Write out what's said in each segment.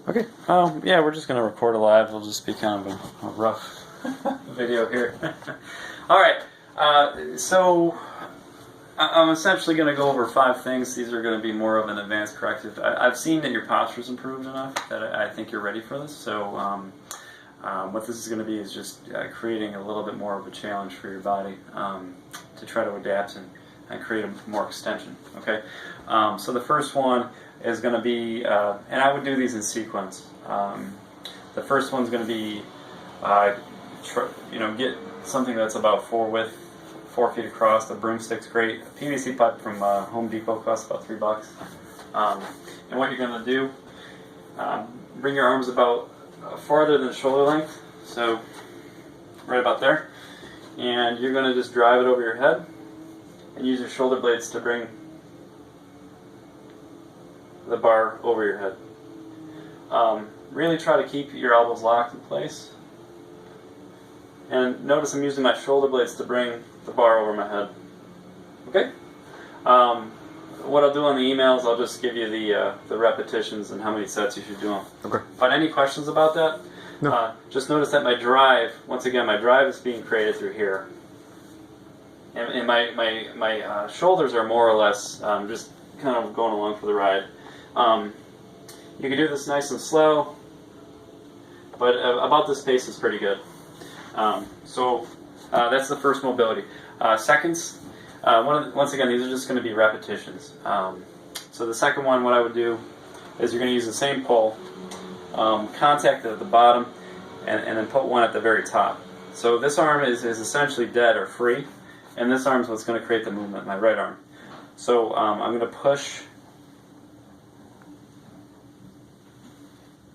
Okay. Yeah, we're just going to record it live. It'll just be kind of a rough video here. All right. So I'm essentially going to go over 5 things. These are going to be more of an advanced corrective. I've seen that your posture's improved enough that I think you're ready for this. So what this is going to be is just creating a little bit more of a challenge for your body to try to adapt and create more extension. Okay. So the first one is going to be, and I would do these in sequence. The first one's going to be, get something that's about 4 feet across. The broomstick's great. A PVC pipe from Home Depot costs about $3. And what you're going to do, bring your arms about farther than shoulder length, so right about there, and you're going to just drive it over your head and use your shoulder blades to bring the bar over your head. Really try to keep your elbows locked in place. And notice I'm using my shoulder blades to bring the bar over my head. Okay? What I'll do on the emails, I'll just give you the repetitions and how many sets you should do them. Okay. But any questions about that? No. Just notice that my drive, once again, my drive is being created through here. And my shoulders are more or less just kind of going along for the ride. You can do this nice and slow, but about this pace is pretty good. So that's the first mobility. Seconds, once again, these are just going to be repetitions. So the second one, what I would do is you're going to use the same pole, contact at the bottom, and then put one at the very top. So this arm is essentially dead or free, and this arm is what's going to create the movement, my right arm. So I'm going to push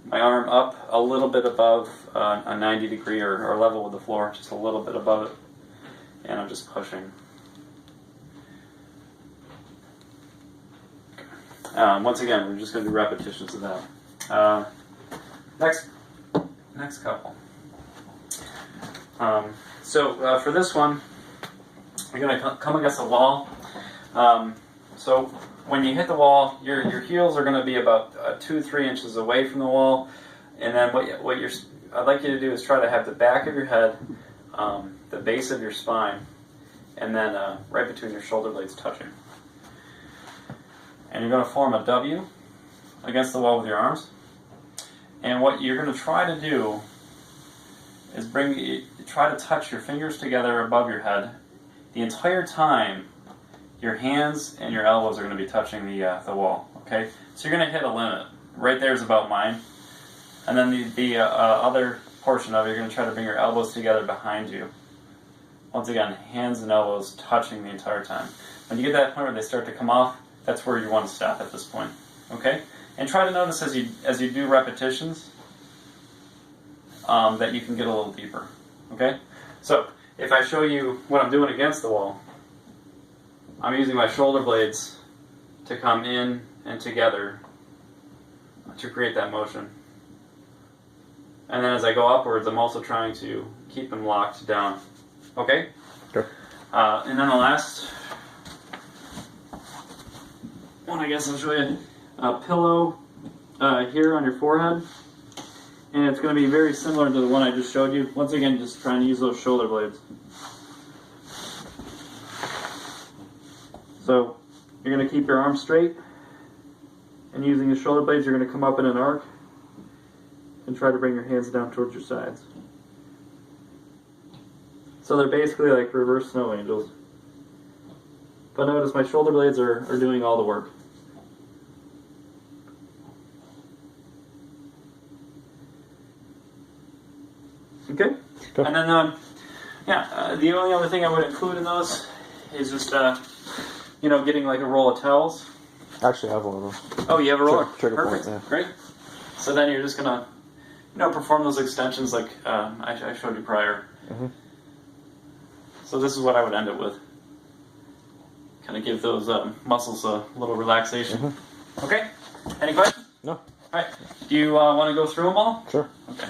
my arm up a little bit above a 90 degree or level with the floor, just a little bit above it, and I'm just pushing. Once again, we're just going to do repetitions of that. Next couple. So for this one, you're going to come against a wall. So when you hit the wall, your heels are going to be about 2-3 inches away from the wall, and then I'd like you to do is try to have the back of your head, the base of your spine, and then right between your shoulder blades touching. And you're going to form a W against the wall with your arms. And what you're going to try to do is try to touch your fingers together above your head. The entire time, your hands and your elbows are going to be touching the wall. Okay, so you're going to hit a limit. Right there is about mine, and then the other portion of it, you're going to try to bring your elbows together behind you. Once again, hands and elbows touching the entire time. When you get to that point where they start to come off, that's where you want to stop at this point. Okay, and try to notice as you do repetitions that you can get a little deeper. Okay, so if I show you what I'm doing against the wall, I'm using my shoulder blades to come in and together to create that motion. And then as I go upwards, I'm also trying to keep them locked down. Okay? Sure. And then the last one, I guess I'll show you a pillow here on your forehead. And it's going to be very similar to the one I just showed you. Once again, just trying to use those shoulder blades. So you're going to keep your arms straight, and using the shoulder blades, you're going to come up in an arc and try to bring your hands down towards your sides. So they're basically like reverse snow angels. But notice my shoulder blades are doing all the work. Okay? And then, the only other thing I would include in those is just getting like a roll of towels. Actually, I have one of those. Oh, you have a roller? Trigger Perfect. point, yeah. Great. So then you're just going to, perform those extensions like I showed you prior. Mm-hmm. So this is what I would end it with. Kind of give those muscles a little relaxation. Mm-hmm. Okay? Any questions? No. All right. Do you want to go through them all? Sure. Okay.